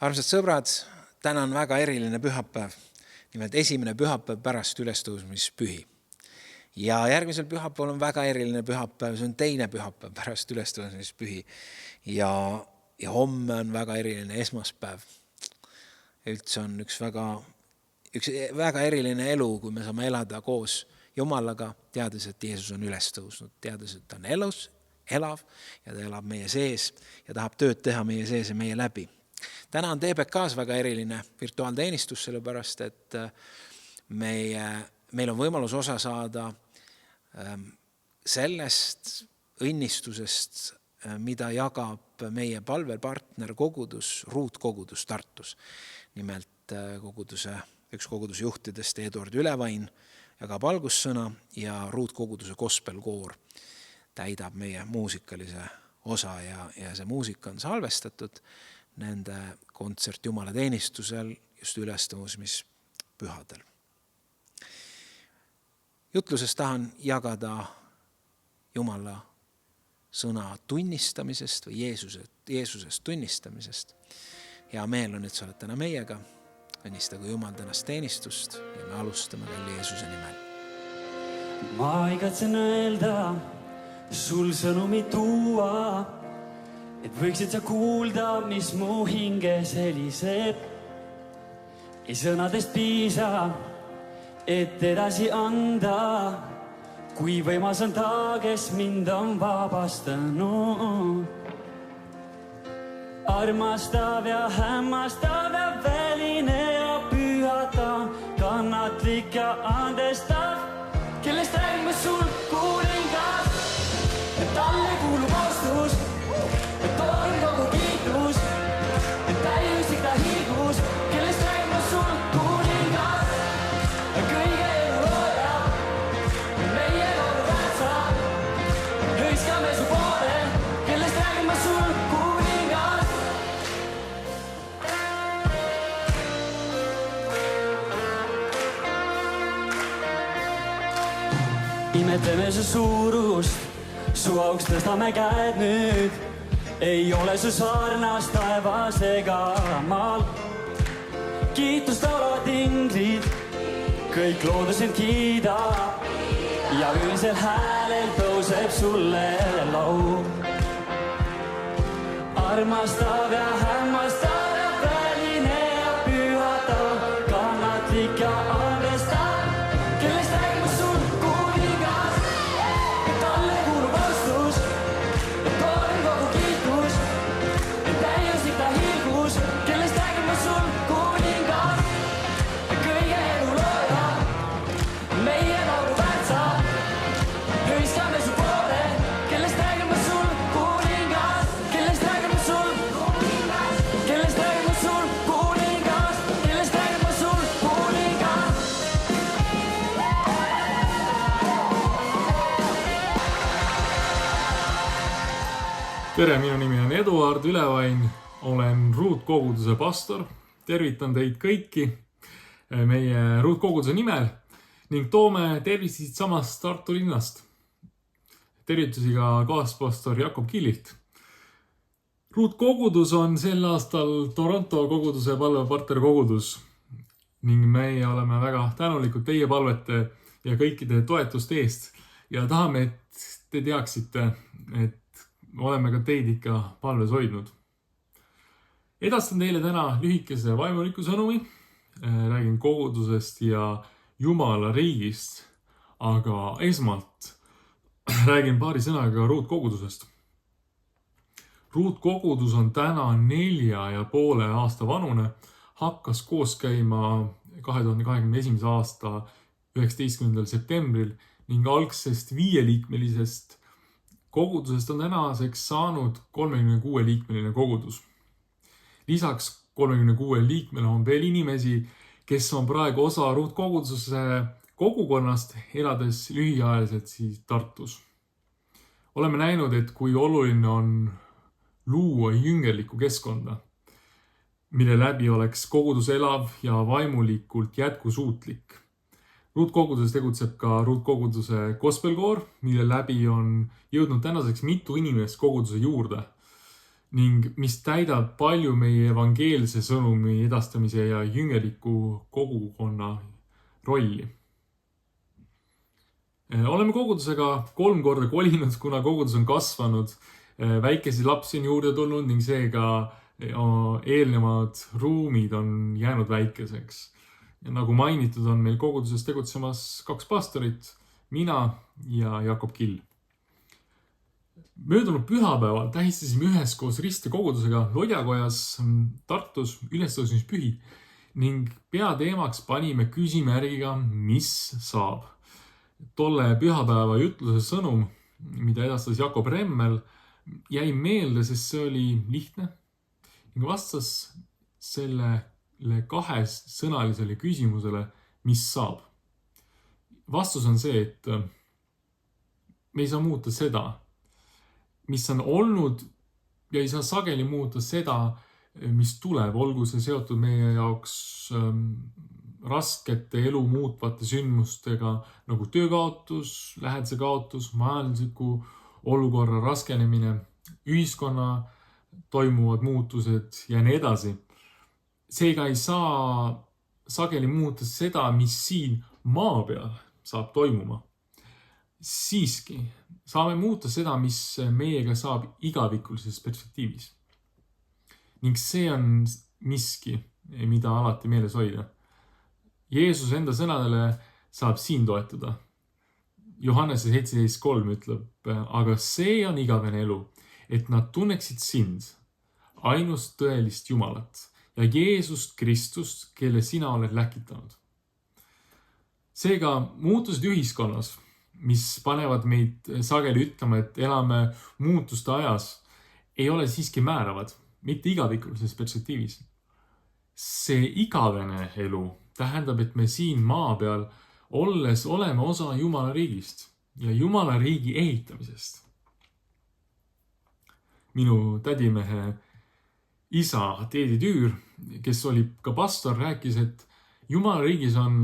Armsad sõbrad, täna on väga eriline pühapäev. Nimelt esimene pühapäev pärast ülestõusmispühi. Ja järgmisel pühapäeval on väga eriline pühapäev, see on teine pühapäev pärast ülestõusmispühi. Ja homme on väga eriline esmaspäev. Üldse on üks väga eriline elu, kui me saame elada koos Jumalaga, teades, et Jeesus on üles tõusnud, teades, et ta on elus, elav ja ta elab meie sees ja tahab tööd teha meie sees ja meie läbi. Täna on TBK-s väga eriline virtuaalteenistus, sellepärast, et meil on võimalus osa saada sellest õnnistusest, mida jagab meie palvepartner kogudus, Ruutkogudus Tartus. Nimelt üks koguduse juhtidest Eduard Ülevain jagab algussõna ja Ruutkoguduse gospelkoor täidab meie muusikalise osa ja see muusika on salvestatud nende kontsert Jumala teenistusel just ülestõusmispühadel. Jutluses tahan jagada Jumala sõna tunnistamisest või Jeesusest tunnistamisest. Hea meel on, et sa oled täna meiega. Õnnistagu Jumal tänast teenistust ja me alustame veel Jeesuse nimel. Ma igatsen öelda, sul sõnumi tuua, et võiksid sa kuulda, mis mu hinges heliseb. Ei sõnadest piisa, et edasi anda, kui võimas on ta, kes mind on vabastanud. Armastav ja hämmastav ja väline ja pühata, kannatlik ja andestav, kellest räägime sul kuningas, et talle kuulub austus, et on kogu kiitus, et täiuslik ta hiigus, kellest räägime sul kuningas, kõige elu looja, meie kogu väärtsa, hõiskame su poole, kellest räägime sul kuningas. Imetleme su suurust, su auks tõstame käed nüüd, ei ole su sarnast taevas ega maal. Kiitust olod inglid, kõik loodus end kiida ja öösel häälel tõuseb sulle laul. Armastav ja hämmastav ja väline ja pühatav, kannatlik ja andestav, kellest räägime sul kuningas, et talle kuulub austus, et on kogu kiitus, et täiuslik ta hiigus, kellest räägime sul kuningas, kõige elu looja, meie laulu väärtsa, hõiskame su poole, kellest räägime sul kuningas, kellest räägime sul kuningas, kellest räägime sul kuningas, kellest räägime sul kuningas. Tere, minu nimi on Eduard Ülevain, olen Ruutkoguduse pastor. Tervitan teid kõiki meie Ruutkoguduse nimel ning toome tervisid samast Tartu linnast. Tervitusi ka kaaspastor Jakob Killilt. Ruutkogudus on sel aastal Toronto koguduse palvepartner kogudus ning meie oleme väga tänulikud teie palvete ja kõikide toetuste eest ja tahame, et te teaksite, et oleme ka teid ikka palves hoidnud. Edastan teile täna lühikese vaimuliku sõnumi, räägin kogudusest ja Jumala riigist, aga esmalt räägin paari sõnaga Ruutkogudusest. Ruutkogudus on täna 4,5 aasta vanune, hakkas koos käima 2021. aasta 19. septembril ning algsest 5-liikmelisest kogudusest on tänaseks saanud 36-liikmeline kogudus. Lisaks 36 liikmele on veel inimesi, kes on praegu osa Ruutkoguduse kogukonnast, elades lühiajaliselt siis Tartus. Oleme näinud, et kui oluline on luua jüngerlikku keskkonda, mille läbi oleks kogudus elav ja vaimulikult jätkusuutlik. Ruutkoguduses tegutseb ka Ruutkoguduse gospelkoor, mille läbi on jõudnud tänaseks mitu inimest koguduse juurde. ning mis täidab palju meie evangeelse sõnumi edastamise ja jüngeliku kogukonna rolli. Oleme kogudusega 3 korda kolinud, kuna kogudus on kasvanud, väikesi lapsi on juurde tulnud ning seega eelnevad ruumid on jäänud väikeseks. Ja nagu mainitud, on meil koguduses tegutsemas 2 pastorit, mina ja Jakob Kill. Möödunud pühapäeval tähistasime üheskoos Riste kogudusega Lodjakojas Tartus ülestõusmispühi ning peateemaks panime küsimärgiga, mis saab. Tolle pühapäeva jutluse sõnum, mida edastas Jakob Remmel, jäi meelde, sest see oli lihtne ning vastas sellele 2-sõnalisele küsimusele, mis saab. Vastus on see, et me ei saa muuta seda, mis on olnud ja ei saa sageli muuta seda, mis tuleb, olgu see seotud meie jaoks raskete elu muutvate sündmustega nagu töökaotus, lähedase kaotus, majandusliku olukorra raskenemine, ühiskonna toimuvad muutused ja nii edasi. Seega ei saa sageli muuta seda, mis siin maa peal saab toimuma. Siiski saame muuta seda, mis meiega saab igavikulises perspektiivis. Ning see on miski, mida alati meeles hoida. Jeesus enda sõnadele saab siin toetuda. Johannese 17.3 ütleb, aga see on igavene elu, et nad tunneksid sind, ainust tõelist Jumalat ja Jeesust Kristust, kelle sina oled läkitanud. Seega muutused ühiskonnas, mis panevad meid sageli ütlema, et elame muutuste ajas, ei ole siiski määravad, mitte igavikulises perspektiivis. See igavene elu tähendab, et me siin maa peal olles oleme osa Jumala riigist ja Jumala riigi ehitamisest. Minu tädimehe isa Teedi Tüür, kes oli ka pastor, rääkis, et Jumala riigis on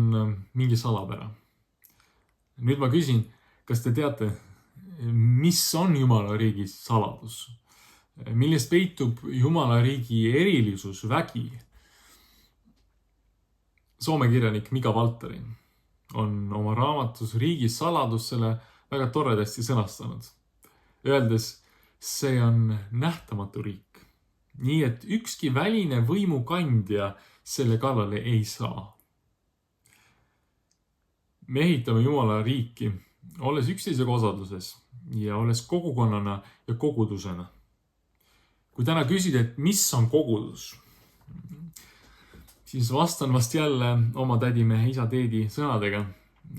mingi salapära. Nüüd ma küsin, kas te teate, mis on Jumala riigi saladus? Millest peitub Jumala riigi erilisus, vägi? Soome kirjanik Mika Valtari on oma raamatus Riigi saladus selle väga toredasti sõnastanud. Öeldes, see on nähtamatu riik. Nii et ükski väline võimukandja selle kallale ei saa. Me ehitame Jumala riiki, olles üksteisega osaduses ja olles kogukonnana ja kogudusena. Kui täna küsida, et mis on kogudus, siis vastan vast jälle oma tädimehe isa Teedi sõnadega,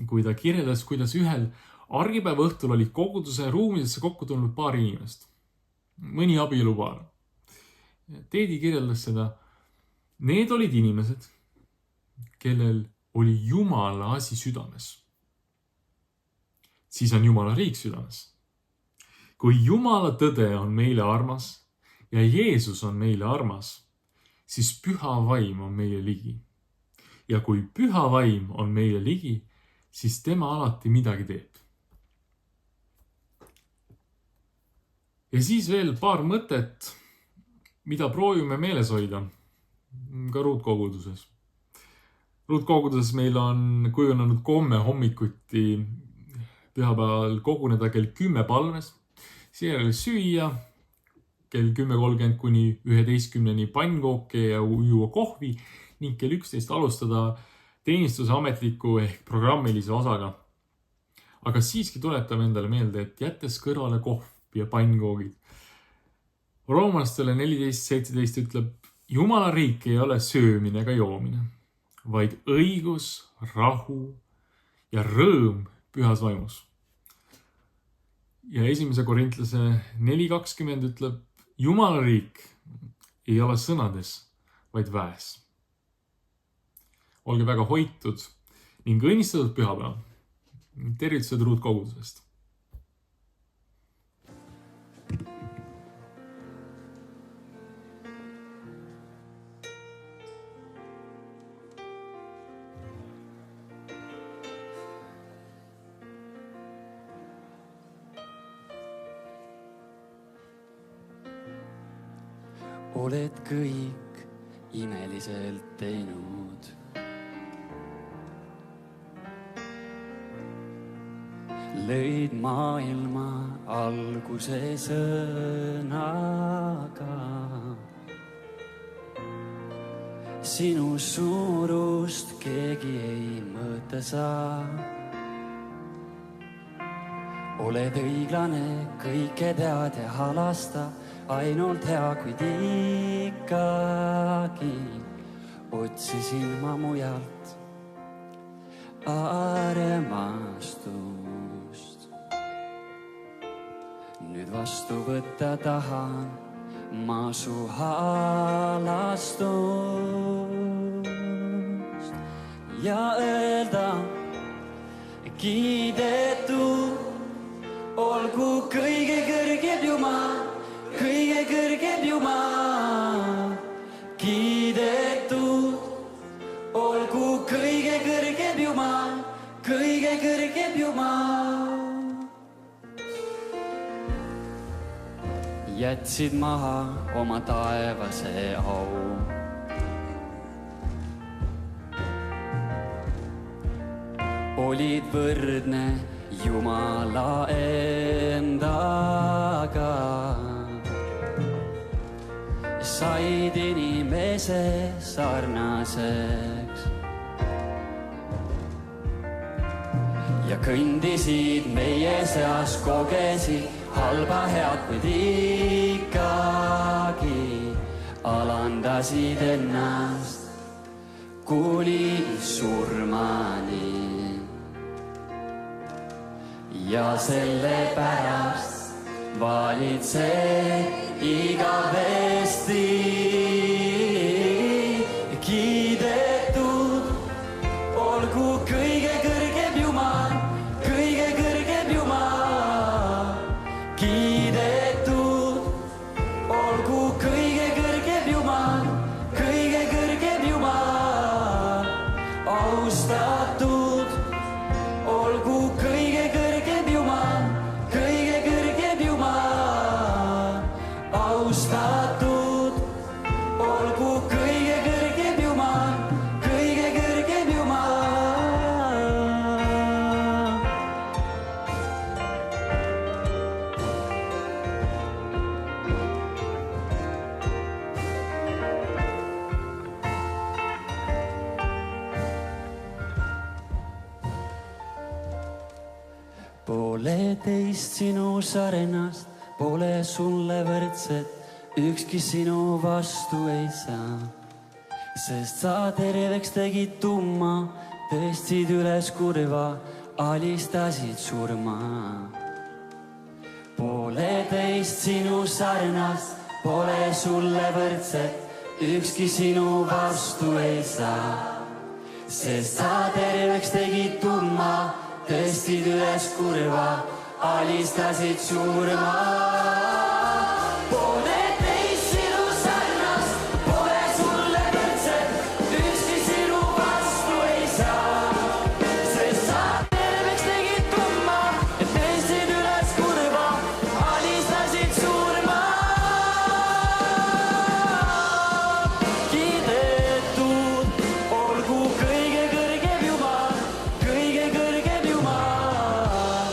kui ta kirjeldas, kuidas ühel argipäeva õhtul olid koguduse ruumidesse kokku tulnud 2 inimest. Mõni abielupaar. Teedi kirjeldas seda. Need olid inimesed, kellel oli Jumala asi südames. Siis on Jumala riik südames. Kui Jumala tõde on meile armas ja Jeesus on meile armas, siis püha vaim on meile ligi. Ja kui püha vaim on meile ligi, siis tema alati midagi teeb. Ja siis veel 2 mõtet, mida proovime meeles hoida ka ruutkoguduses. Ruutkoguduses meil on kujunenud komme hommikuti pühapäeval koguneda kell 10 palves, seejärel süüa kell 10.30 kuni 11 pannkooke ja juua kohvi ning kell 11 alustada teenistuse ametliku ehk programmilise osaga. Aga siiski tuletame endale meelde, et jättes kõrvale kohv ja pannkoogid. Roomlastele 14.17 ütleb, Jumala riik ei ole söömine ega joomine, vaid õigus, rahu ja rõõm pühas vaimus. Ja 1. Korintlase 4.20 ütleb, Jumala riik ei ole sõnades, vaid väes. Olge väga hoitud ning õnnistatud pühapäeva. Tervitused ruutkogudusest. oled kõik imeliselt teinud. Lõid maailma alguse sõnaga. Sinu suurust keegi ei mõõta saa. Oled õiglane, kõike tead ja halasta, ainult hea, kuid ikkagi otsisin ma mujalt armastust. Nüüd vastu võtta tahan ma su halastust ja öelda kiidetud olgu kõige kõrgeb Jumal, kõige kõrgeb Jumal. Kiidetud olgu kõige kõrgeb Jumal, kõige kõrgeb Jumal. Jätsid maha oma taevase au. Olid võrdne Jumala endaga. Said inimese sarnaseks ja kõndisid meie seas, kogesid halba head, kuid ikkagi alandasid ennast kuni surmani. Ja sellepärast valitsed igavesti. Kiidetud olgu kõige kõrgeb Jumal, kõige kõrgeb Jumal. Kiidetud olgu kõige kõrgeb Jumal, kõige kõrgeb Jumal. Austatud olgu kõige kõrgeb Jumal, kõige kõrgeb Jumal. Austatud olgu kõige kõrgeb Jumal, kõige kõrgeb Jumal. Pole teist sinu sarnast, pole sulle võrdset, ükski sinu vastu ei saa. Sest sa terveks tegid tumma, tõstsid üles kurva, alistasid surma. Pole teist sinu sarnast, pole sulle võrdset, ükski sinu vastu ei saa. Sest sa terveks tegid tumma, tõstsid üles kurva, alistasid surma. Pole teist sinu sarnast, pole sulle võrdset, ükski sinu vastu ei saa. Sest sa terveks tegid tumma, tõstsid üles kurva, alistasid surma. Kiidetud olgu kõige kõrgeb Jumal, kõige kõrgeb Jumal.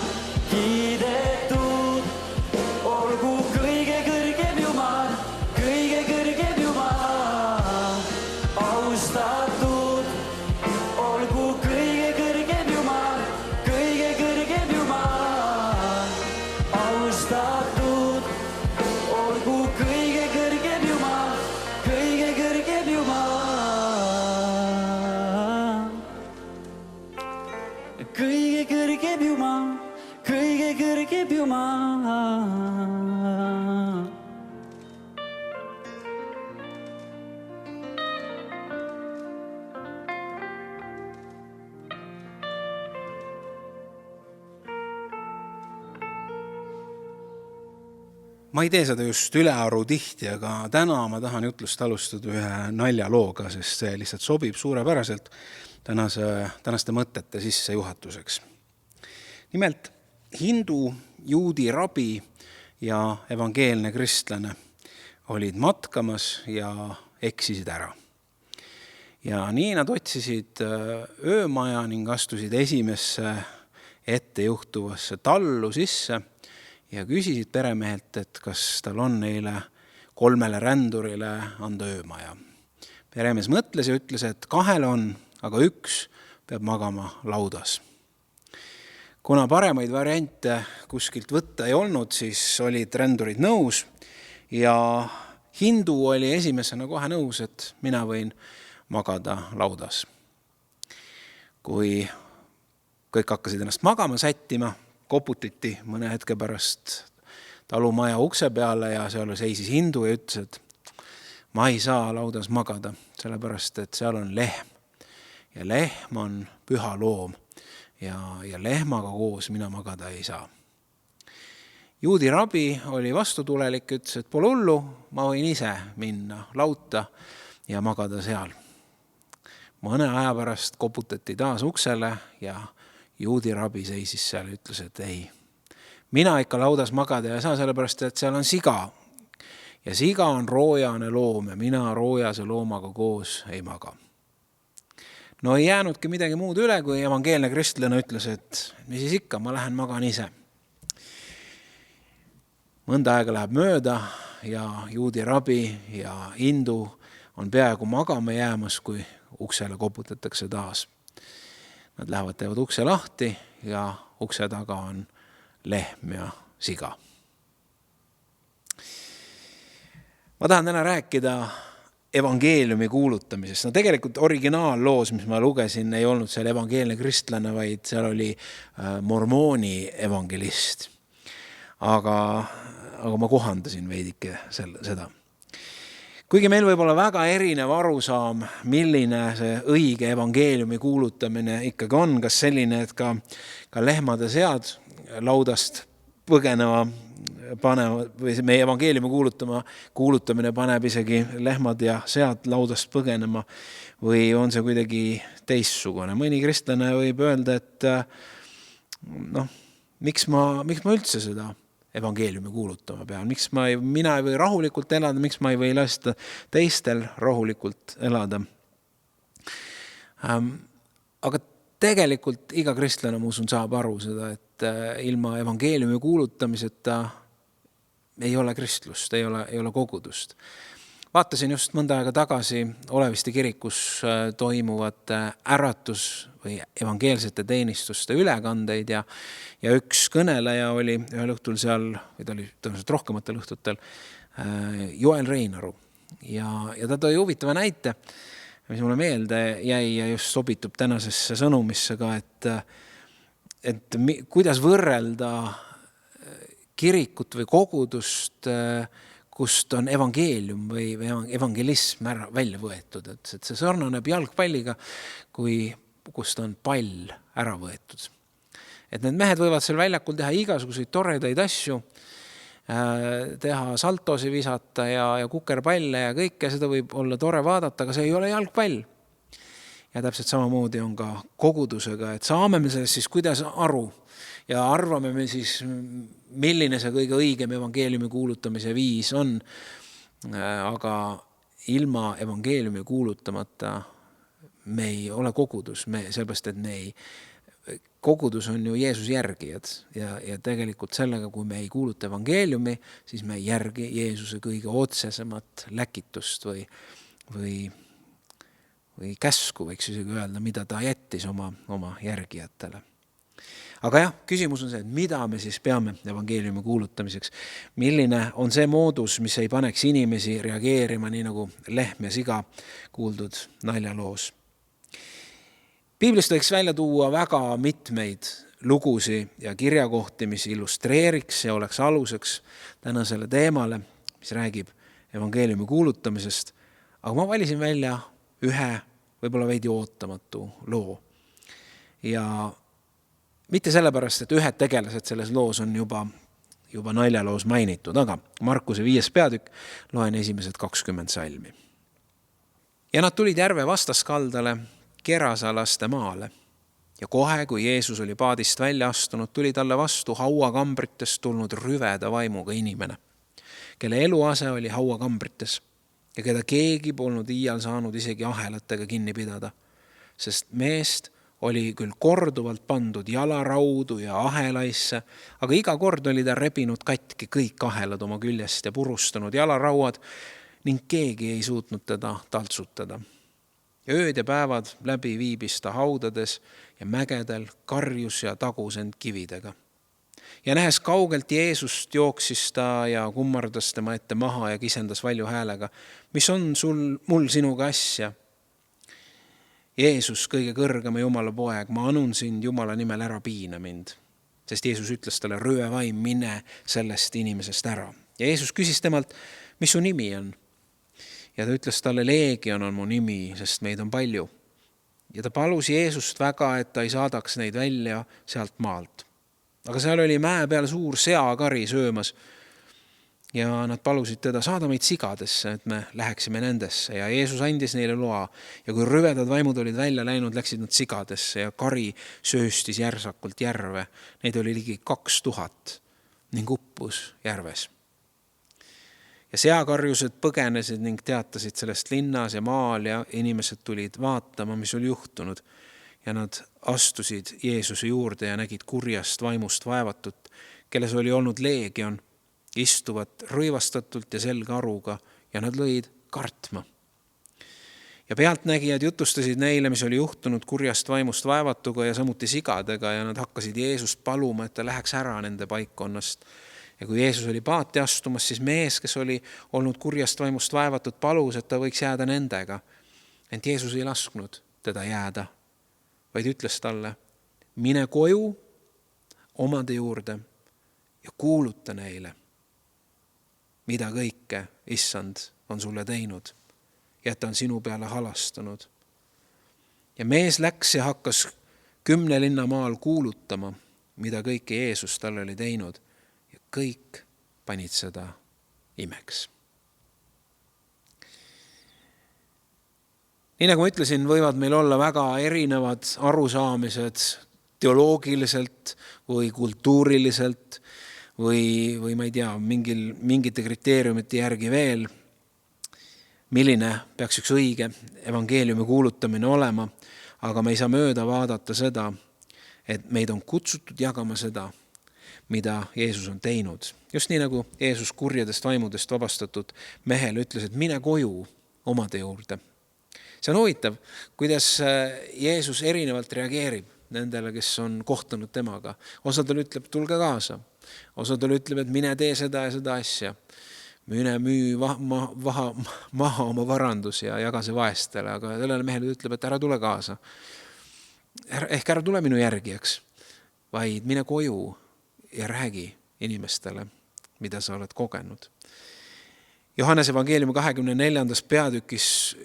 Kiidetud olgu kõige kõrgeb Jumal, kõige kõrgeb Jumal. Austatud olgu kõige kõrgeb Jumal, kõige kõrgeb Jumal. Austatud olgu kõige kõrgeb Jumal, kõige kõrgeb Jumal. Kõige kõrgeb Jumal, kõige kõrgeb Jumal. Ma ei tee seda just ülearu tihti, aga täna ma tahan jutlust alustada ühe naljalooga, sest see lihtsalt sobib suurepäraselt tänaste mõtete sissejuhatuseks. Nimelt, hindu, juudi rabi ja evangeelne kristlane olid matkamas ja eksisid ära. Ja nii nad otsisid öömaja ning astusid esimesse ettejuhtuvasse tallu sisse ja küsisid peremehelt, et kas tal on neile 3 rändurile anda öömaja. Peremees mõtles ja ütles, et 2 on, aga 1 peab magama laudas. Kuna paremaid variante kuskilt võtta ei olnud, siis olid rändurid nõus ja hindu oli esimesena kohe nõus, et mina võin magada laudas. Kui kõik hakkasid ennast magama sättima, koputati mõne hetke pärast talumaja ukse peale ja seal seisis hindu ja ütles, et ma ei saa laudas magada, sellepärast et seal on lehm. Ja lehm on püha loom ja lehmaga koos mina magada ei saa. Juudi rabi oli vastutulelik, ütles, et pole hullu, ma võin ise minna lauta ja magada seal. Mõne aja pärast koputati taas uksele ja juudi rabi seisis seal ja ütles, et ei, mina ikka laudas magada ja saa, sellepärast et seal on siga. Ja siga on roojane loom ja mina roojase loomaga koos ei maga. No ei jäänudki midagi muud üle, kui evangeelne kristlane ütles, et mis siis ikka, ma lähen magan ise. Mõnda aega läheb mööda ja juudi rabi ja hindu on peaaegu magama jäämas, kui uksele koputatakse taas. Nad lähevad, teevad ukse lahti ja ukse taga on lehm ja siga. Ma tahan täna rääkida evangeeliumi kuulutamisest. No tegelikult originaalloos, mis ma lugesin, ei olnud seal evangeelne kristlane, vaid seal oli mormooni evangelist. Aga ma kohandasin veidike seda. Kuigi meil võib olla väga erinev arusaam, milline see õige evangeeliumi kuulutamine ikkagi on, kas selline, et ka lehmade sead laudast põgeneva panema, või meie evangeeliumi kuulutamine paneb isegi lehmad ja sead laudast põgenema, või on see kuidagi teistsugune. Mõni kristlane võib öelda, et miks ma üldse seda evangeeliumi kuulutama pean, miks mina ei või rahulikult elada, miks ma ei või lasta teistel rahulikult elada. Aga tegelikult iga kristlane, ma usun, saab aru seda, et ilma evangeeliumi kuulutamiseta ei ole kristlust, ei ole kogudust. Vaatasin just mõnda aega tagasi Oleviste kirikus toimuvat äratus- või evangeelsete teenistuste ülekandeid ja üks kõneleja oli ühel õhtul seal, või ta oli tõenäoliselt rohkematel õhtutel, Joel Reinaru. Ja ta tõi huvitava näite, mis mulle meelde jäi ja just sobitub tänasesse sõnumisse ka, et kuidas võrrelda kirikut või kogudust, kust on evangeelium või evangelism välja võetud. Et see sarnaneb jalgpalliga, kust on pall ära võetud. Et need mehed võivad seal väljakul teha igasuguseid toredaid asju, teha saltosi visata ja kukerpalle ja kõike, seda võib olla tore vaadata, aga see ei ole jalgpall. Ja täpselt samamoodi on ka kogudusega, et saame me sellest siis kuidas aru ja arvame me siis, milline see kõige õigem evangeeliumi kuulutamise viis on. Aga ilma evangeeliumi kuulutamata me ei ole kogudus, sellepärast, et kogudus on ju Jeesus järgijad ja tegelikult sellega, kui me ei kuuluta evangeeliumi, siis me ei järgi Jeesuse kõige otsesemat läkitust või käsku, võiks isegi öelda, mida ta jättis oma järgijatele. Aga jah, küsimus on see, et mida me siis peame evangeeliumi kuulutamiseks. Milline on see moodus, mis ei paneks inimesi reageerima nii nagu lehm ja siga kuuldud naljaloos. Piiblist võiks välja tuua väga mitmeid lugusi ja kirjakohti, mis illustreeriks ja oleks aluseks tänasele teemale, mis räägib evangeeliumi kuulutamisest. Aga ma valisin välja ühe võib-olla veidi ootamatu loo. Ja mitte sellepärast, et ühed tegelased selles loos on juba naljaloos mainitud, aga Markuse 5. peatükk loen esimesed 20 salmi. Ja nad tulid järve vastaskaldale Gerasalaste maale. Ja kohe, kui Jeesus oli paadist välja astunud, tuli talle vastu hauakambritest tulnud rüveda vaimuga inimene, kelle eluase oli hauakambrites ja keda keegi polnud iial saanud isegi ahelatega kinni pidada, sest meest oli küll korduvalt pandud jalaraudu ja ahelaisse, aga iga kord oli ta rebinud katki kõik ahelad oma küljest ja purustanud jalarauad ning keegi ei suutnud teda taltsutada. Ööd ja päevad läbi viibis ta haudades ja mägedel, karjus ja tagus end kividega. Ja nähes kaugelt Jeesust, jooksis ta ja kummardas tema ette maha ja kisendas valju häälega: mis on mul sinuga asja? Jeesus, kõige kõrgema Jumala poeg, ma anun sind Jumala nimel, ära piina mind. Sest Jeesus ütles talle: röövaim, mine sellest inimesest ära. Ja Jeesus küsis temalt: mis su nimi on? Ja ta ütles talle: Leegion on mu nimi, sest meid on palju. Ja ta palus Jeesust väga, et ta ei saadaks neid välja sealt maalt. Aga seal oli mäe peal suur seakari söömas ja nad palusid teda: saada meid sigadesse, et me läheksime nendesse. Ja Jeesus andis neile loa ja kui rüvedad vaimud olid välja läinud, läksid nad sigadesse ja kari sööstis järsakult järve. Neid oli ligi 2000 ning uppus järves. Ja seakarjused põgenesid ning teatasid sellest linnas ja maal ja inimesed tulid vaatama, mis oli juhtunud. Ja nad astusid Jeesuse juurde ja nägid kurjast vaimust vaevatut, kelles oli olnud leegion, istuvat rõivastatult ja selge aruga, ja nad lõid kartma. Ja pealtnägijad jutustasid neile, mis oli juhtunud kurjast vaimust vaevatuga ja samuti sigadega, ja nad hakkasid Jeesust paluma, et ta läheks ära nende paikkonnast. Ja kui Jeesus oli paati astumas, siis mees, kes oli olnud kurjast vaimust vaevatud, palus, et ta võiks jääda nendega. Ent Jeesus ei lasknud teda jääda, vaid ütles talle: mine koju omade juurde ja kuuluta neile, mida kõike Issand on sulle teinud ja et ta on sinu peale halastanud. Ja mees läks ja hakkas 10 linna maal kuulutama, mida kõike Jeesus talle oli teinud, ja kõik panid seda imeks. Nii nagu ma ütlesin, võivad meil olla väga erinevad arusaamised teoloogiliselt või kultuuriliselt või ma ei tea, mingite kriteeriumite järgi veel, milline peaks üks õige evangeeliumi kuulutamine olema, aga me ei saa mööda vaadata seda, et meid on kutsutud jagama seda, mida Jeesus on teinud. Just nii nagu Jeesus kurjadest vaimudest vabastatud mehele ütles, et mine koju omade juurde. See on huvitav, kuidas Jeesus erinevalt reageerib nendele, kes on kohtunud temaga. Osadel ütleb, tulge kaasa. Osadel ütleb, et mine tee seda ja seda asja. Mine müü maha oma varandus ja jaga see vaestele, aga sellele mehele ütleb, et ära tule kaasa. Ehk ära tule minu järgijaks, vaid mine koju ja räägi inimestele, mida sa oled kogenud. Johannese evangeeliumi 24. peatükis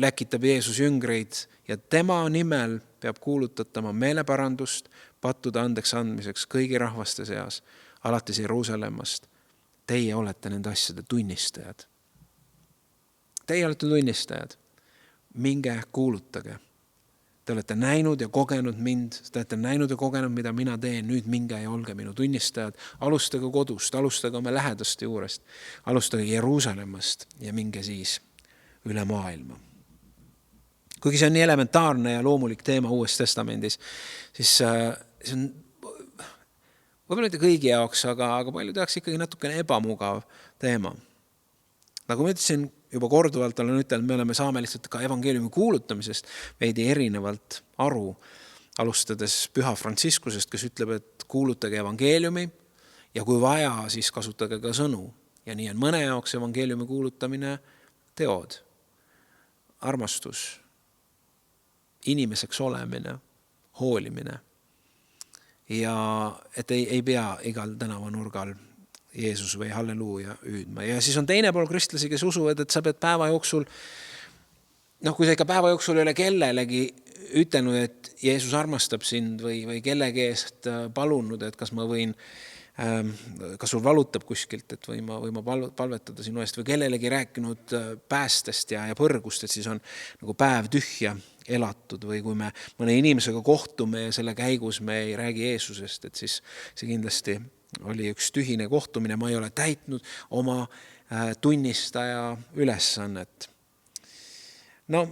läkitab Jeesus jüngreid ja tema nimel peab kuulutatama meeleparandust pattude andeks andmiseks kõigi rahvaste seas, alates Jeruusalemmast. Teie olete nende asjade tunnistajad. Teie olete tunnistajad. Minge kuulutage. Te olete näinud ja kogenud mind, te olete näinud ja kogenud, mida mina teen, nüüd minge ja olge minu tunnistajad. Alustage kodust, alustage oma lähedaste juurest, alustage Jeruusalemmast ja minge siis üle maailma. Kuigi see on nii elementaarne ja loomulik teema Uues Testamendis, siis see on võib-olla mitte kõigi jaoks, aga palju tehakse ikkagi natukene ebamugav teema. Nagu ma ütlesin, juba korduvalt olen ütelnud, me saame lihtsalt ka evangeeliumi kuulutamisest veidi erinevalt aru, alustades Püha Franciskusest, kes ütleb, et kuulutage evangeeliumi ja kui vaja, siis kasutage ka sõnu. Ja nii on mõne jaoks evangeeliumi kuulutamine teod, armastus, inimeseks olemine, hoolimine. Ja et ei pea igal tänavanurgal Jeesus või halleluuja hüüdma. Ja siis on teine pool kristlasi, kes usuvad, et sa pead päeva jooksul, kui sa ikka päeva jooksul ei ole kellelegi ütelnud, et Jeesus armastab sind või kellegi eest palunud, et kas ma võin, kas sul valutab kuskilt, et või ma palvetada sinu eest või kellelegi rääkinud päästest ja põrgust, et siis on nagu päev tühja elatud või kui me mõne inimesega kohtume ja selle käigus me ei räägi Jeesusest, et siis see kindlasti oli üks tühine kohtumine, ma ei ole täitnud oma tunnistaja ülesannet. No,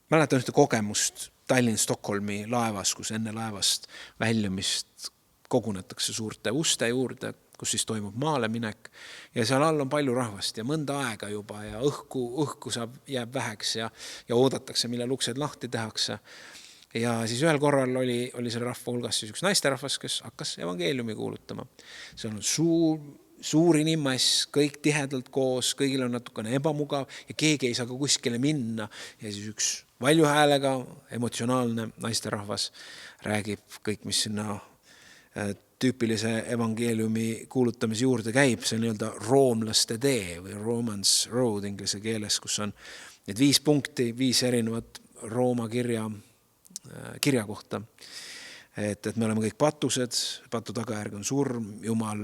mäletan ühte kogemust Tallinn-Stockholmi laevas, kus enne laevast väljumist kogunetakse suurte uste juurde, kus siis toimub maale minek ja seal all on palju rahvast ja mõnda aega juba ja õhku jääb väheks ja oodatakse, millal uksed lahti tehakse. Ja siis ühel korral oli selle rahva hulgas siis üks naisterahvas, kes hakkas evangeeliumi kuulutama. See on suur inimmass, kõik tihedalt koos, kõigil on natukene ebamugav ja keegi ei saa ka kuskile minna. Ja siis üks valju häälega, emotsionaalne naisterahvas räägib kõik, mis sinna tüüpilise evangeeliumi kuulutamise juurde käib. See on nii-öelda roomlaste tee või Romans Road inglise keeles, kus on need 5 punkti, 5 erinevat Rooma kirja kohta. Et me oleme kõik patused, patu tagajärg on surm, Jumal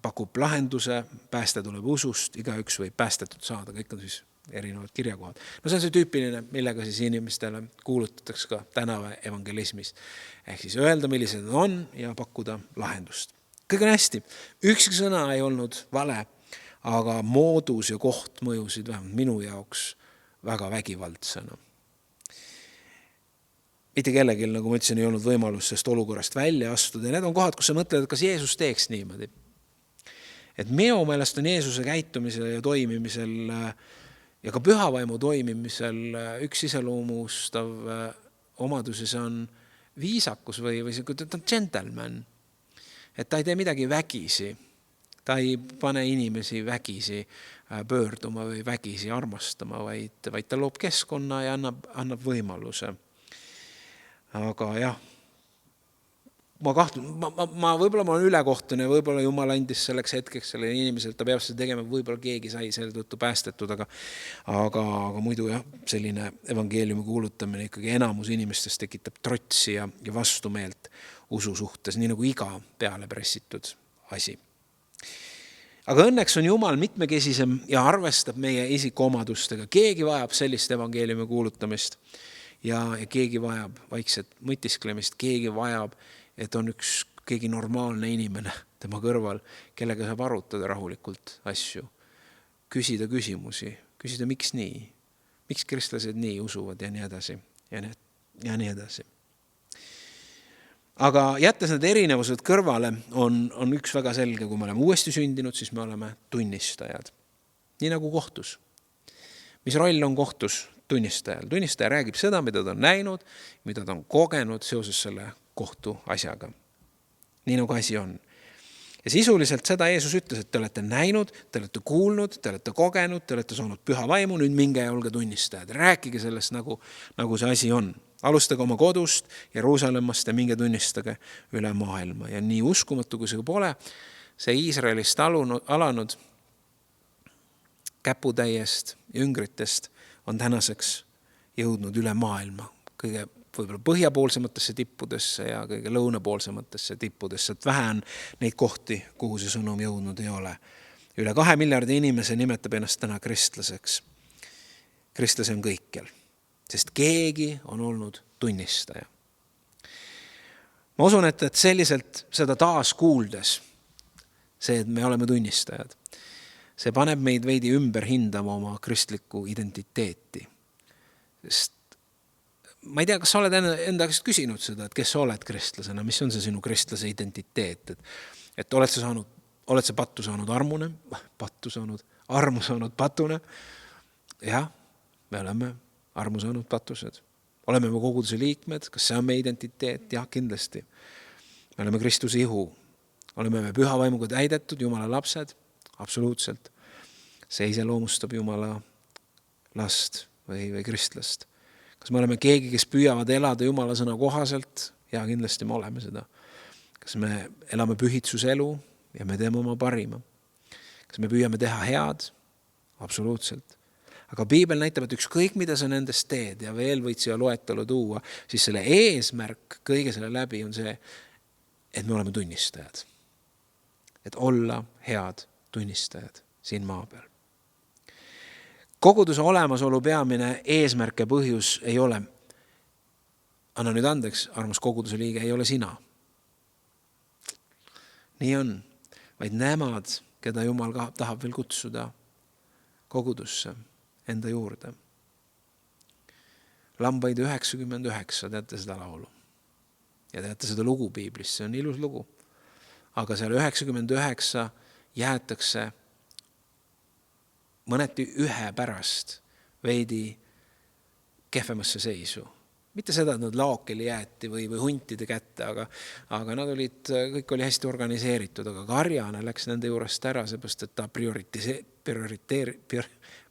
pakub lahenduse, pääste tuleb usust, igaüks võib päästetud saada, kõik on siis erinevad kirjakohad. No see on see tüüpiline, millega siis inimestele kuulutatakse ka tänava evangelismis. Ehk siis öelda, millised on ja pakkuda lahendust. Kõik on hästi. Ükski sõna ei olnud vale, aga moodus ja koht mõjusid vähemalt minu jaoks väga vägivaldsena. Mitte kellelgi, nagu ma ütlesin, ei olnud võimalus sellest olukorrast välja astuda. Ja need on kohad, kus sa mõtled, et kas Jeesus teeks niimoodi. Et minu meelest on Jeesuse käitumisel ja toimimisel ja ka pühavaimu toimimisel üks iseloomustav omadusi, see on viisakus või ta on gentleman. Et ta ei tee midagi vägisi. Ta ei pane inimesi vägisi pöörduma või vägisi armastama, vaid ta loob keskkonna ja annab võimaluse. Aga jah, ma võib-olla ma olen ülekohtune, võib-olla Jumal andis selleks hetkeks selle inimesele, ta peab seda tegema, võib-olla keegi sai selle tõttu päästetud, aga muidu jah, selline evangeeliumi kuulutamine ikkagi enamus inimestest tekitab trotsi ja vastumeelt usu suhtes, nii nagu iga peale pressitud asi. Aga õnneks on Jumal mitmekesisem ja arvestab meie isikuomadustega. Keegi vajab sellist evangeeliumi kuulutamist ja keegi vajab vaikset mõtisklemist, keegi vajab, et on keegi normaalne inimene tema kõrval, kellega saab arutada rahulikult asju, küsida küsimusi, küsida miks nii, miks kristlased nii usuvad ja nii edasi ja nii edasi. Aga jättes need erinevused kõrvale on üks väga selge, kui me oleme uuesti sündinud, siis me oleme tunnistajad. Nii nagu kohtus. Mis roll on kohtus tunnistajal? Tunnistaja räägib seda, mida ta on näinud, mida ta on kogenud seoses selle kohtu asjaga. Nii nagu asi on. Ja sisuliselt seda Jeesus ütles, et te olete näinud, te olete kuulnud, te olete kogenud, te olete saanud püha vaimu, nüüd minge ja olge tunnistajad. Rääkige sellest, nagu see asi on. Alustage oma kodust, Jeruusalemmast ja minge tunnistage üle maailma. Ja nii uskumatu, kui see pole, see Iisraelist alanud käputäiest ja üngritest on tänaseks jõudnud üle maailma. Kõige võib-olla põhjapoolsematesse tippudesse ja kõige lõunapoolsematesse tippudesse, et vähe on neid kohti, kuhu see sõnum jõudnud ei ole. Üle 2 miljardi inimese nimetab ennast täna kristlaseks. Kristlase on kõikjal, sest keegi on olnud tunnistaja. Ma usun, et selliselt seda taas kuuldes, see, et me oleme tunnistajad, see paneb meid veidi ümber hindama oma kristlikku identiteeti. Sest ma ei tea, kas sa oled enda käest küsinud seda, et kes sa oled kristlasena, mis on see sinu kristlase identiteet, et oled sa pattu saanud armu saanud patune? Jah, me oleme armu saanud patused. Oleme me koguduse liikmed, kas see on meie identiteet? Jah, kindlasti. Me oleme Kristuse ihu. Oleme me püha vaimuga täidetud, Jumala lapsed? Absoluutselt. See iseloomustab Jumala last või kristlast. Kas me oleme keegi, kes püüavad elada Jumala sõna kohaselt? Ja kindlasti me oleme seda. Kas me elame pühitsuse elu ja me teeme oma parima? Kas me püüame teha head? Absoluutselt. Aga Piibel näitab, et ükskõik mida sa nendest teed ja veel võid siia loetelu tuua, siis selle eesmärk kõige selle läbi on see, et me oleme tunnistajad. Et olla head tunnistajad siin maa peal. Koguduse olemasolu peamine eesmärk ja põhjus ei ole, anna nüüd andeks, armas koguduse liige, ei ole sina. nii on, vaid nemad, keda Jumal tahab veel kutsuda kogudusse enda juurde. Lambaid 99, teate seda laulu. Ja teate seda lugu piiblist, see on ilus lugu. Aga seal 99 jäetakse mõneti ühe pärast veidi kehvemasse seisu. Mitte seda, et nad laokeli jäeti või huntide kätte, aga nad olid, kõik oli hästi organiseeritud, aga karjane läks nende juurest ära, seepärast, et ta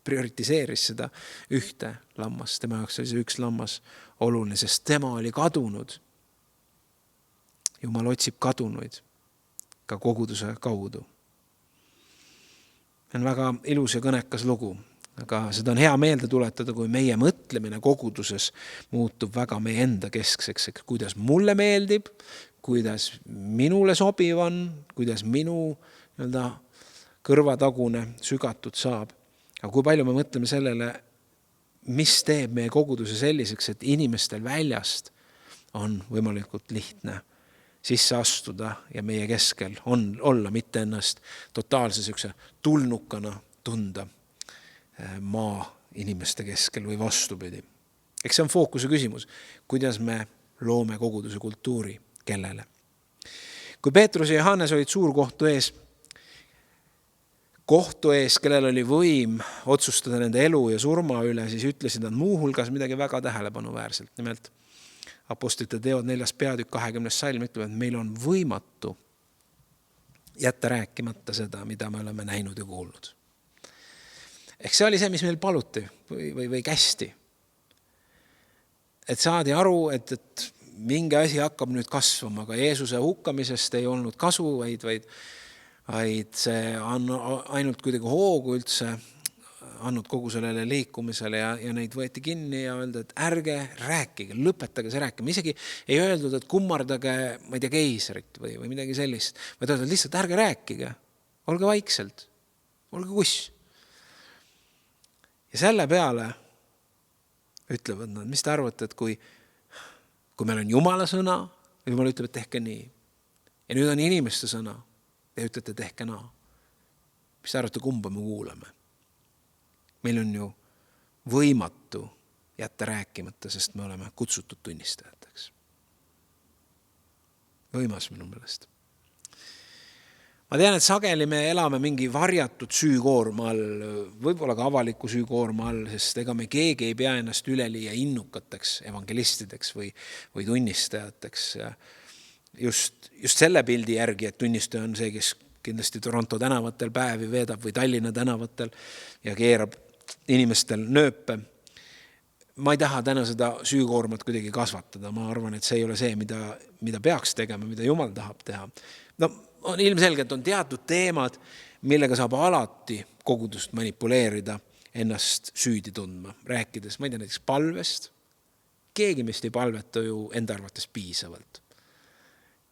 prioritiseeris seda ühte lammast. Tema jaoks oli see üks lammas oluline, sest tema oli kadunud. Jumal otsib kadunuid ka koguduse kaudu. See on väga ilus ja kõnekas lugu. Aga seda on hea meelde tuletada, kui meie mõtlemine koguduses muutub väga meie enda keskseks, kuidas mulle meeldib, kuidas minule sobiv on, kuidas minu kõrvatagune sügatud saab. Aga kui palju me mõtleme sellele, mis teeb meie koguduse selliseks, et inimestel väljast on võimalikult lihtne sisse astuda ja meie keskel on olla, mitte ennast totaalse tulnukana tunda maa inimeste keskel või vastupidi. Eks see on fookuse küsimus, kuidas me loome koguduse kultuuri, kellele. Kui Peetrus ja Johannes olid suurkohtu ees, kellel oli võim otsustada nende elu ja surma üle, siis ütlesid nad muuhulgas midagi väga tähelepanuväärselt. Nimelt Apostlite teod 4. peatükk 20. salm ütleb, et meil on võimatu jätta rääkimata seda, mida me oleme näinud ja kuulnud. Ehk see oli see, mis meil paluti või kästi. Et saadi aru, et mingi asi hakkab nüüd kasvama, aga Jeesuse hukkamisest ei olnud kasu, vaid see on ainult kuidagi hoogu üldse andnud kogu sellele liikumisele ja neid võeti kinni ja öelda, et ärge rääkige, lõpetage see rääkima. Isegi ei öeldud, et kummardage, ma ei tea, keisarit või midagi sellist, vaid öeldud lihtsalt ärge rääkige, olge vaikselt, olge kuss. Ja selle peale ütlevad nad, mis te arvate, et kui meil on Jumala sõna, Jumal ütleb, et tehke nii. Ja nüüd on inimeste sõna ja ütlete, tehke naa. Mis te arvate, kumba me kuulame? Meil on ju võimatu jätta rääkimata, sest me oleme kutsutud tunnistajateks. Võimas minu meelest. Ma tean, et sageli me elame mingi varjatud süükoorma all, võib-olla ka avaliku süükoorma all, sest ega me keegi ei pea ennast üleliia innukateks evangelistideks või tunnistajateks. Just selle pildi järgi, et tunnistaja on see, kes kindlasti Toronto tänavatel päevi veedab või Tallinna tänavatel ja keerab inimestel nööpe. Ma ei taha täna seda süükoormat kuidagi kasvatada. Ma arvan, et see ei ole see, mida peaks tegema, mida Jumal tahab teha. On ilmselgelt on teatud teemad, millega saab alati kogudust manipuleerida, ennast süüdi tundma. Rääkides, ma ei tea, näiteks palvest. Keegi meist ei palveta ju enda arvates piisavalt.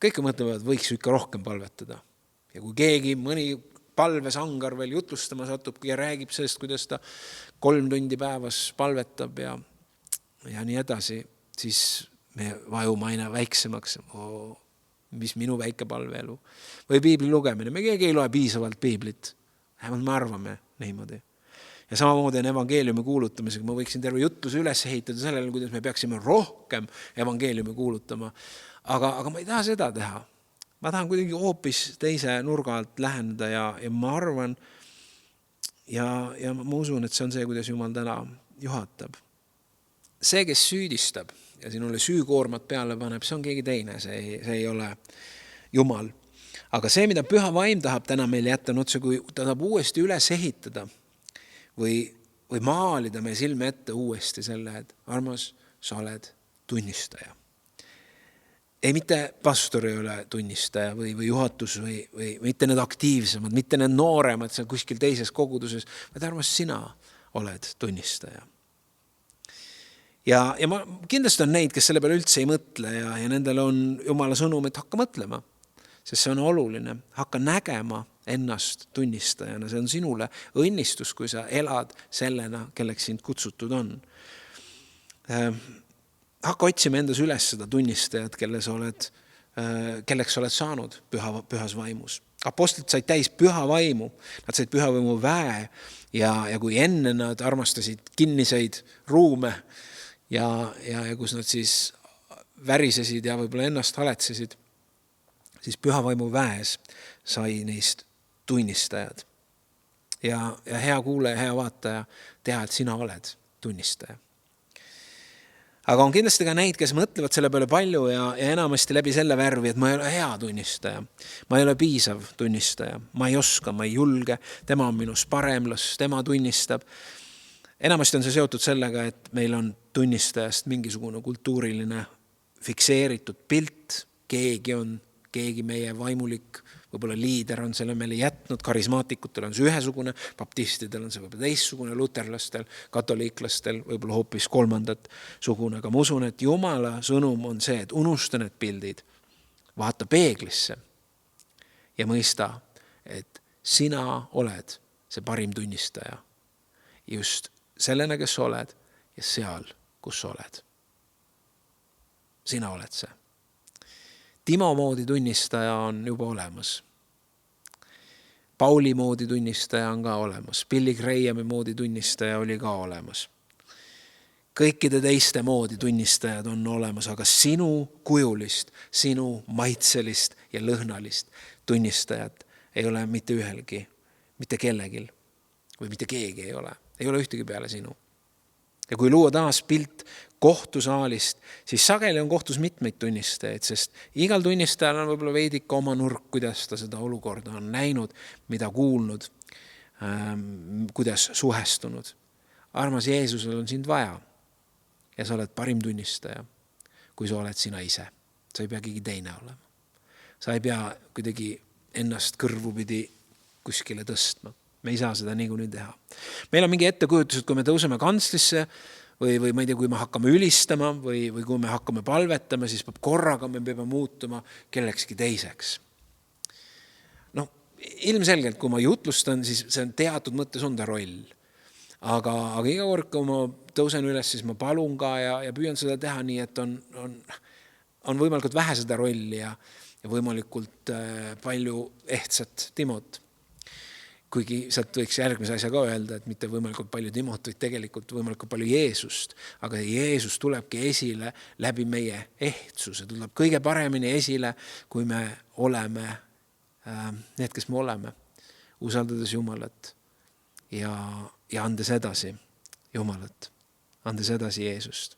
Kõik mõtlevad, võiks ju ikka rohkem palvetada. Ja kui keegi mõni palvesangar veel jutlustama satub ja räägib sellest, kuidas ta 3 tundi päevas palvetab ja nii edasi, siis me vajume aina väiksemaks, mis minu väike palveelu. Või piibli lugemine. Me keegi ei loe piisavalt piiblit. Vähemalt me arvame niimoodi. Ja samamoodi on evangeeliumi kuulutamisega. Ma võiksin terve jutluse üles ehitada sellele, kuidas me peaksime rohkem evangeeliumi kuulutama. Aga ma ei taha seda teha. Ma tahan kuidagi hoopis teise nurga alt läheneda ja ma arvan ja ma usun, et see on see, kuidas Jumal täna juhatab. See, kes süüdistab ja sinule süükoormat peale paneb, see on keegi teine, see ei ole Jumal. Aga see, mida Püha Vaim tahab täna meil jätta, on otse, kui ta tahab uuesti üles ehitada või maalida meie silme ette uuesti selle, et armas, sa oled tunnistaja. Ei mitte pastor ei ole tunnistaja või juhatus või mitte need aktiivsemad, mitte need nooremad seal kuskil teises koguduses, vaid armas, sina oled tunnistaja. Ja ma kindlasti on neid, kes selle peale üldse ei mõtle ja nendel on Jumala sõnum, et hakka mõtlema, sest see on oluline. Hakka nägema ennast tunnistajana, see on sinule õnnistus, kui sa elad sellena, kelleks sind kutsutud on. Hakka otsima endas üles seda tunnistajat, kelle sa oled kelleks sa oled saanud pühas vaimus. Apostlid said täis püha vaimu, nad said püha vaimu väe ja kui enne nad armastasid kinniseid ruume ja kus nad siis värisesid ja võib-olla ennast haletsesid, siis püha vaimu väes sai neist tunnistajad. Ja hea kuulaja, hea vaataja, teha, et sina oled tunnistaja. Aga on kindlasti ka neid, kes mõtlevad selle peale palju ja enamasti läbi selle värvi, et ma ei ole hea tunnistaja. Ma ei ole piisav tunnistaja. Ma ei oska, ma ei julge. Tema on minus parem, las tema tunnistab. Enamasti on see seotud sellega, et meil on tunnistajast mingisugune kultuuriline fikseeritud pilt. Keegi meie vaimulik, võib-olla liider on selle meile jätnud, karismaatikutel on see ühesugune, baptistidel on see võib-olla teissugune, luterlastel, katoliiklastel võib-olla hoopis kolmandat sugune. Aga ma usun, et Jumala sõnum on see, et unusta need pildid, vaata peeglisse ja mõista, et sina oled see parim tunnistaja just sellena, kes oled ja seal, kus oled. Sina oled see. Timo moodi tunnistaja on juba olemas. Pauli moodi tunnistaja on ka olemas. Billy Grahami moodi tunnistaja oli ka olemas. Kõikide teiste moodi tunnistajad on olemas, aga sinu kujulist, sinu maitselist ja lõhnalist tunnistajat ei ole mitte ühelgi, mitte kellegil või mitte keegi ei ole. Ei ole ühtegi peale sinu. Ja kui luua taas pilt kohtusaalist, siis sageli on kohtus mitmeid tunnistajaid, sest igal tunnistajal on võib-olla veidika oma nurk, kuidas ta seda olukorda on näinud, mida kuulnud, kuidas suhestunud. Armas Jeesusel on sind vaja ja sa oled parim tunnistaja, kui sa oled sina ise. Sa ei pea keegi teine olema. Sa ei pea kuidagi ennast kõrvupidi kuskile tõstma. Me ei saa seda niikuinii teha. Meil on mingi ettekujutus, et kui me tõuseme kantslisse või ma ei tea, kui me hakkame ülistama või kui me hakkame palvetama, siis korraga me peame muutuma kellekski teiseks. Ilmselgelt, kui ma jutlustan, siis see on teatud mõttes on ta roll. Aga iga kord, kui ma tõusen üles, siis ma palun ka ja püüan seda teha nii, et on võimalikult vähe seda rolli ja võimalikult palju ehtsat Timot. Kuigi sealt võiks järgmise asja ka öelda, et mitte võimalikult palju Timot, vaid tegelikult võimalikult palju Jeesust. Aga Jeesus tulebki esile läbi meie ehtsuse. Tuleb kõige paremini esile, kui me oleme need, kes me oleme, usaldades Jumalat ja andes edasi Jumalat, andes edasi Jeesust.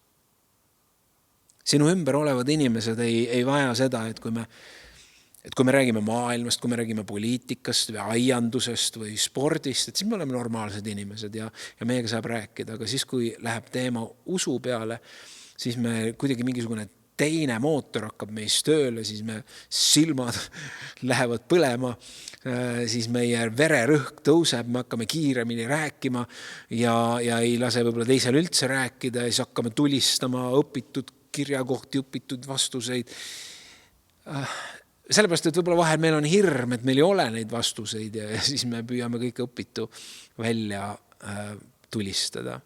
Sinu ümber olevad inimesed ei vaja seda, et kui me räägime maailmast, kui me räägime poliitikast või aiandusest või spordist, et siis me oleme normaalsed inimesed ja meiega saab rääkida. Aga siis, kui läheb teema usu peale, siis me kuidagi mingisugune teine mootor hakkab meist tööle, siis me silmad lähevad põlema, siis meie vererõhk tõuseb, me hakkame kiiremini rääkima ja ei lase võib-olla teisel üldse rääkida ja siis hakkame tulistama õpitud kirjakohti, õpitud vastuseid. Sellepärast, et võib-olla vahel meil on hirm, et meil ei ole neid vastuseid ja siis me püüame kõik õpitu välja tulistada.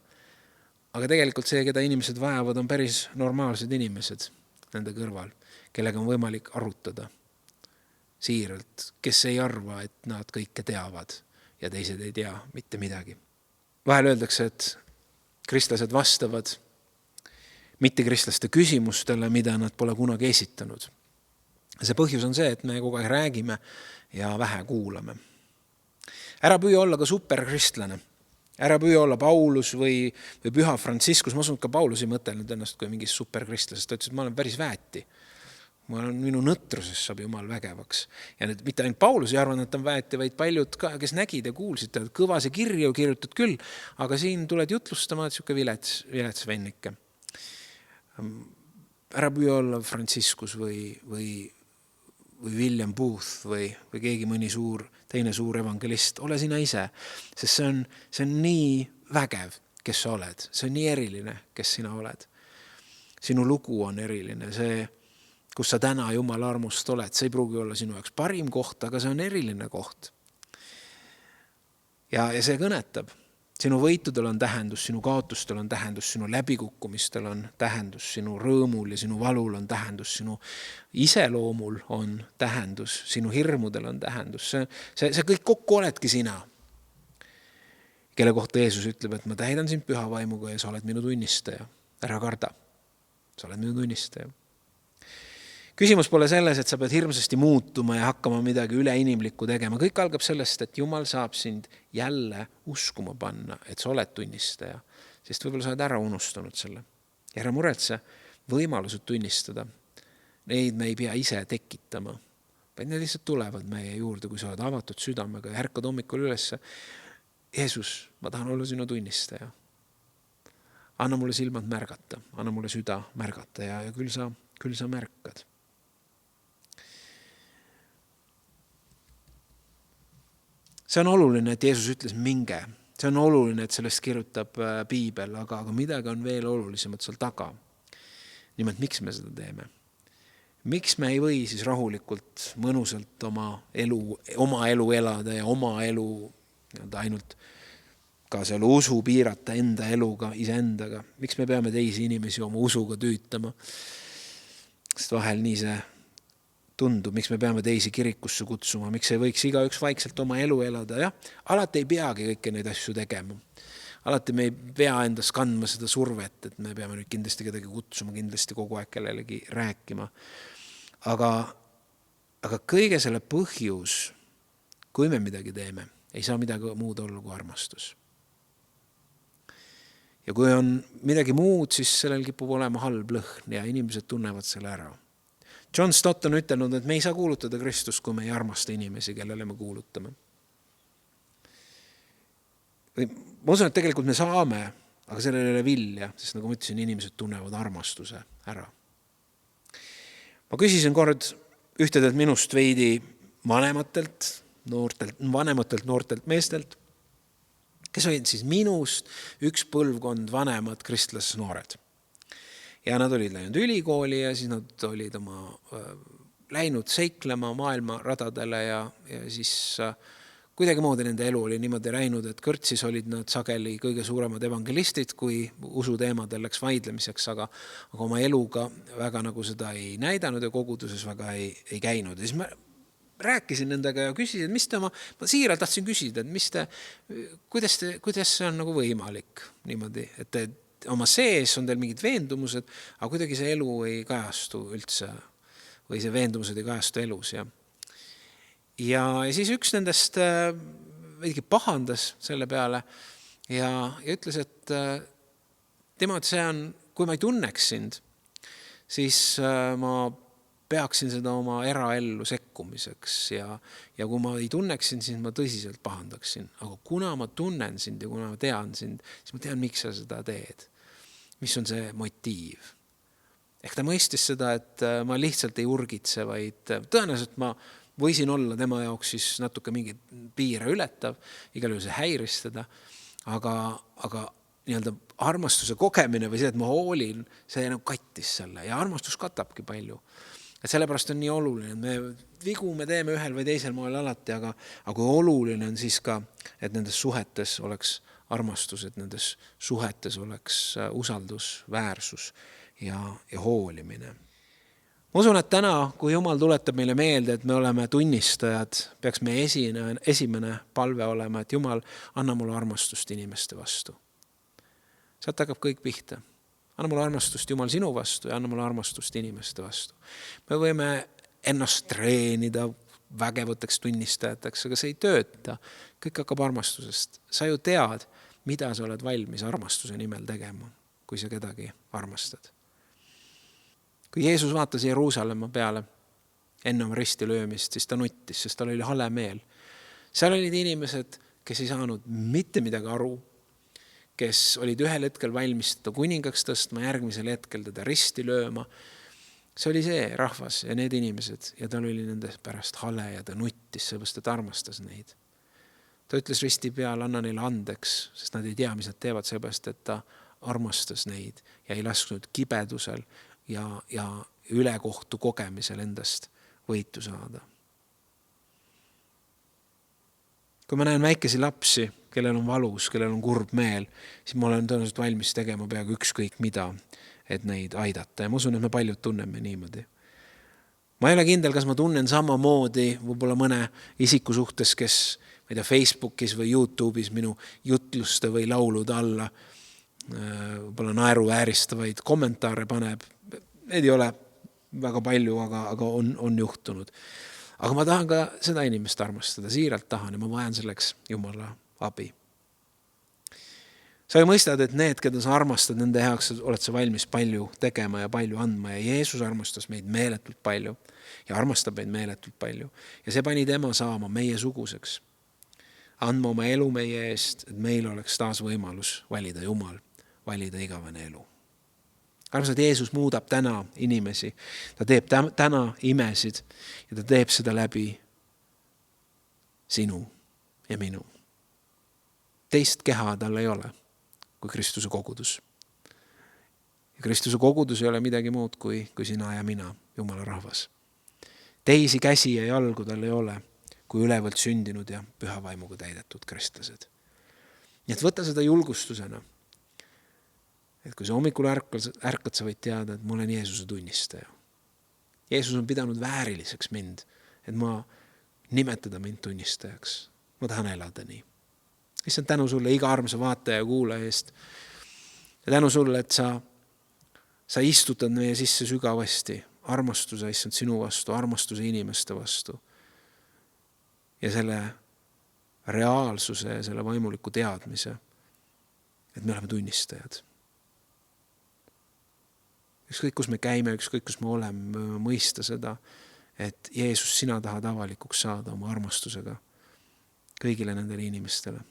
Aga tegelikult see, keda inimesed vajavad, on päris normaalsed inimesed nende kõrval, kellega on võimalik arutada siiralt, kes ei arva, et nad kõike teavad ja teised ei tea mitte midagi. Vahel öeldakse, et kristlased vastavad mitte kristlaste küsimustele, mida nad pole kunagi esitanud. See põhjus on see, et me kogu aeg räägime ja vähe kuulame. Ära püüa olla ka superkristlane. Ära püüa olla Paulus või püha Franciscus. Ma usun, ka Paulus ei mõtelnud ennast kui mingist superkristlasest. Ta ütles, et ma olen päris väeti. Minu nõtrusest saab Jumal vägevaks. Ja nüüd mitte ainult Paulus ei arvanud, et ta on väeti, vaid paljud, kes nägid ja kuulsid, et kõva see kirju kirjutad küll, aga siin tuled jutlustama, et siuke vilets vennike. Ära püüa olla Franciscus või William Booth või keegi mõni teine suur evangelist. Ole sina ise, sest see on nii vägev, kes sa oled. See on nii eriline, kes sina oled. Sinu lugu on eriline. See, kus sa täna Jumala armust oled, see ei pruugi olla sinu jaoks parim koht, aga see on eriline koht. Ja see kõnetab. Sinu võitudel on tähendus, sinu kaotustel on tähendus, sinu läbikukkumistel on tähendus, sinu rõõmul ja sinu valul on tähendus, sinu iseloomul on tähendus, sinu hirmudel on tähendus. See kõik kokku oledki sina, kelle kohta Jeesus ütleb, et ma täidan sind püha vaimuga ja sa oled minu tunnistaja. Ära karda, sa oled minu tunnistaja. Küsimus pole selles, et sa pead hirmsasti muutuma ja hakkama midagi üleinimlikku tegema. Kõik algab sellest, et Jumal saab sind jälle uskuma panna, et sa oled tunnistaja. Sest võib-olla sa oled ära unustanud selle. Ja ära muretse, võimalused tunnistada. Neid me ei pea ise tekitama. Vaid need lihtsalt tulevad meie juurde, kui sa oled avatud südamega ja ärkad hommikul üles. Jeesus, ma tahan olla sinu tunnistaja. Anna mulle silmad märgata, anna mulle süda märgata ja küll sa märkad. See on oluline, et Jeesus ütles minge. See on oluline, et sellest kirjutab piibel, aga midagi on veel olulisemat seal taga. Nimelt, miks me seda teeme? Miks me ei või siis rahulikult, mõnusalt oma elu elada ja oma elu ainult ka seal usu piirata enda eluga, iseendaga? Miks me peame teisi inimesi oma usuga tüütama? Sest vahel nii see tundub, miks me peame teisi kirikusse kutsuma, miks ei võiks igaüks vaikselt oma elu elada. Ja, alati ei peagi kõiki neid asju tegema. Alati me ei pea endas kandma seda survet, et me peame nüüd kindlasti kedagi kutsuma, kindlasti kogu aeg kellelegi rääkima. Aga kõige selle põhjus, kui me midagi teeme, ei saa midagi muud olla kui armastus. Ja kui on midagi muud, siis sellel kipub olema halb lõhn ja inimesed tunnevad selle ära. John Stott on ütelnud, et me ei saa kuulutada Kristust, kui me ei armasta inimesi, kellele me kuulutame. Ma usun, et tegelikult me saame, aga sellele ei ole vilja, sest nagu ma ütlesin, inimesed tunnevad armastuse ära. Ma küsisin kord ühtedelt minust veidi vanematelt noortelt meestelt, kes olid siis minust üks põlvkond vanemad kristlased noored. Ja nad olid läinud ülikooli ja siis nad olid läinud seiklema maailma radadele ja siis kuidagi moodi nende elu oli niimoodi läinud, et kõrtsis olid nad sageli kõige suuremad evangelistid, kui usu teemadel läks vaidlemiseks, aga oma eluga väga nagu seda ei näidanud ja koguduses väga ei käinud. Ja siis ma rääkisin nendega ja küsisin, ma siiralt tahtsin küsida, et kuidas see on nagu võimalik niimoodi, et oma sees on teil mingid veendumused, aga kuidagi see elu ei kajastu üldse või see veendumused ei kajastu elus. Ja siis üks nendest veidigi pahandas selle peale ja ütles, et tema, et see on, kui ma ei tunneks sind, siis ma peaksin seda oma eraellu sekkumiseks ja kui ma ei tunneks sind, siis ma tõsiselt pahandaksin. Aga kuna ma tunnen sind ja kuna ma tean sind, siis ma tean, miks sa seda teed. Mis on see motiiv? Ehk ta mõistis seda, et ma lihtsalt ei urgitse, vaid tõenäoliselt ma võisin olla tema jaoks siis natuke mingi piire ületav, igal juhul see häiris teda, aga nii-öelda armastuse kogemine või see, et ma hoolin, see nagu kattis selle ja armastus katabki palju. Et sellepärast on nii oluline, et vigu me teeme ühel või teisel moel alati, aga kui oluline on siis ka, et nendes suhetes oleks armastus, et nendes suhetes oleks usaldus, väärsus ja hoolimine. Ma usun, et täna, kui Jumal tuletab meile meelde, et me oleme tunnistajad, peaks meie esimene palve olema, et Jumal, anna mulle armastust inimeste vastu. Sealt hakkab kõik pihta. Anna mulle armastust Jumal sinu vastu ja anna mulle armastust inimeste vastu. Me võime ennast treenida vägevateks tunnistajateks, aga see ei tööta. Kõik hakkab armastusest. Sa ju tead, mida sa oled valmis armastuse nimel tegema, kui sa kedagi armastad. Kui Jeesus vaatas Jeruusalemma peale enne oma risti löömist, siis ta nuttis, sest tal oli hale meel. Seal olid inimesed, kes ei saanud mitte midagi aru, kes olid ühel hetkel valmis teda kuningaks tõstma, järgmisel hetkel teda risti lööma. See oli see rahvas ja need inimesed ja tal oli nende pärast hale ja ta nuttis, seepärast ta armastas neid. Ta ütles risti peal, anna neile andeks, sest nad ei tea, mis nad teevad, seepärast et ta armastas neid ja ei lasknud kibedusel ja ülekohtu kogemisel endast võitu saada. Kui ma näen väikesi lapsi, kellel on valus, kellel on kurb meel, siis ma olen tõenäoliselt valmis tegema peaaegu ükskõik mida, et neid aidata. Ja ma usun, et me paljud tunneme niimoodi. Ma ei ole kindel, kas ma tunnen samamoodi võib-olla mõne isiku suhtes, kes ma ei tea, Facebookis või YouTube'is minu jutluste või laulude alla võib-olla naeruvääristavaid kommentaare paneb. Need ei ole väga palju, aga on juhtunud. Aga ma tahan ka seda inimest armastada, siiralt tahan ja ma vajan selleks Jumala abi. Sa ju mõistad, et need, keda sa armastad, nende heaks oled sa valmis palju tegema ja palju andma ja Jeesus armastas meid meeletult palju ja armastab meid meeletult palju. Ja see pani tema saama meie suguseks, andma oma elu meie eest, et meil oleks taas võimalus valida Jumal, valida igavene elu. Armsad, Jeesus muudab täna inimesi, ta teeb täna imesid ja ta teeb seda läbi sinu ja minu. Teist keha tal ei ole kui Kristuse kogudus. Ja Kristuse kogudus ei ole midagi muud kui sina ja mina, Jumala rahvas. Teisi käsi ja jalgu tal ei ole kui ülevalt sündinud ja püha vaimuga täidetud kristlased. Nii et võta seda julgustusena. Et kui sa hommikul ärkad, sa võid teada, et ma olen Jeesuse tunnistaja. Jeesus on pidanud vääriliseks mind, et ma nimetada mind tunnistajaks. Ma tahan elada nii. Issand, tänu sulle iga armsa vaataja ja kuulaja eest. Ja tänu sulle, et sa istutad meie sisse sügavasti armastuse, issand, sinu vastu, armastuse inimeste vastu. Ja selle reaalsuse ja selle vaimuliku teadmise, et me oleme tunnistajad. Ükskõik, kus me käime, ükskõik, kus me oleme, mõista seda, et Jeesus, sina tahad avalikuks saada oma armastusega kõigile nendele inimestele,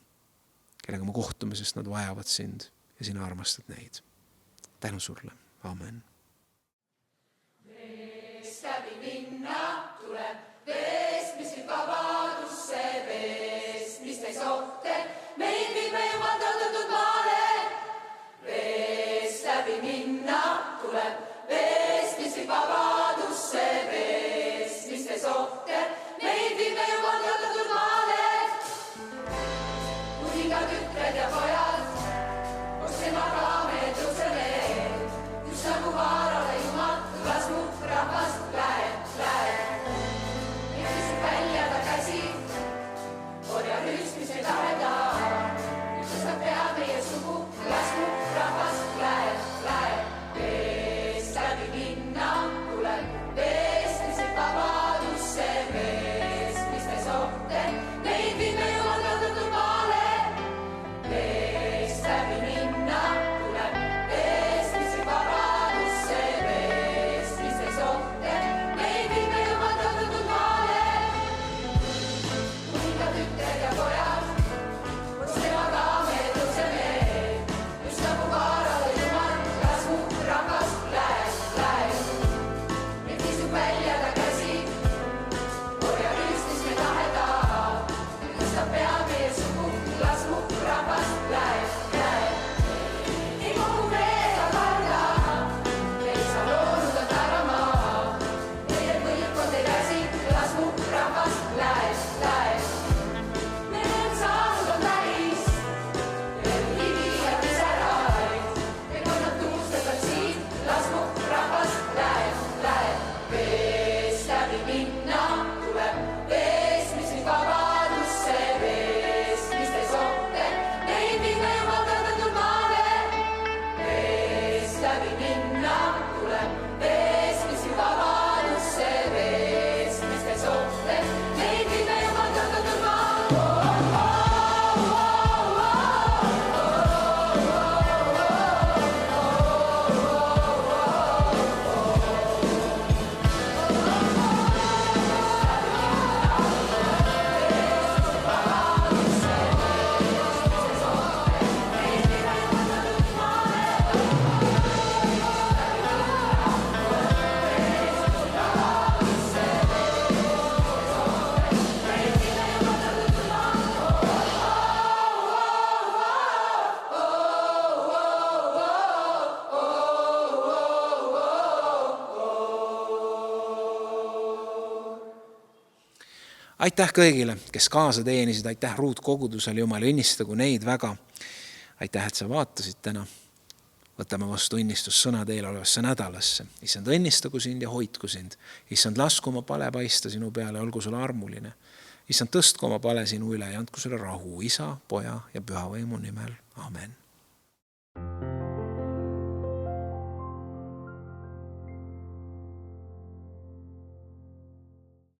kellega me kohtume, sest nad vajavad sind ja sina armastad neid. Tänu sulle. Amen. Veest läbi minna tuleb veest, mis viib vabadusse, veest, mis ei sohte, meid viib me Jumal tõotatud maale. Veest läbi minna tuleb veest, mis viib vabadusse, veest, mis ei sohte, meid viib me Jumal tõotatud maale. Kuninga tütred ja pojad, koos temaga me tõuseme, just nagu vaarale Jumal, kõlas mu rahvas, lähe. Aitäh kõigile, kes kaasa teenisid, aitäh Ruut kogudusele, Jumal õnnistagu neid väga. Aitäh, et sa vaatasid täna. Võtame vastu õnnistus sõna teile olevasse nädalasse. Issand, õnnistagu sind ja hoidku sind. Issand, lasku oma pale paista sinu peale, olgu sulle armuline. Issand, tõstku oma pale sinu üle ja andku sulle rahu Isa, Poja ja Püha Võimu nimel. Amen.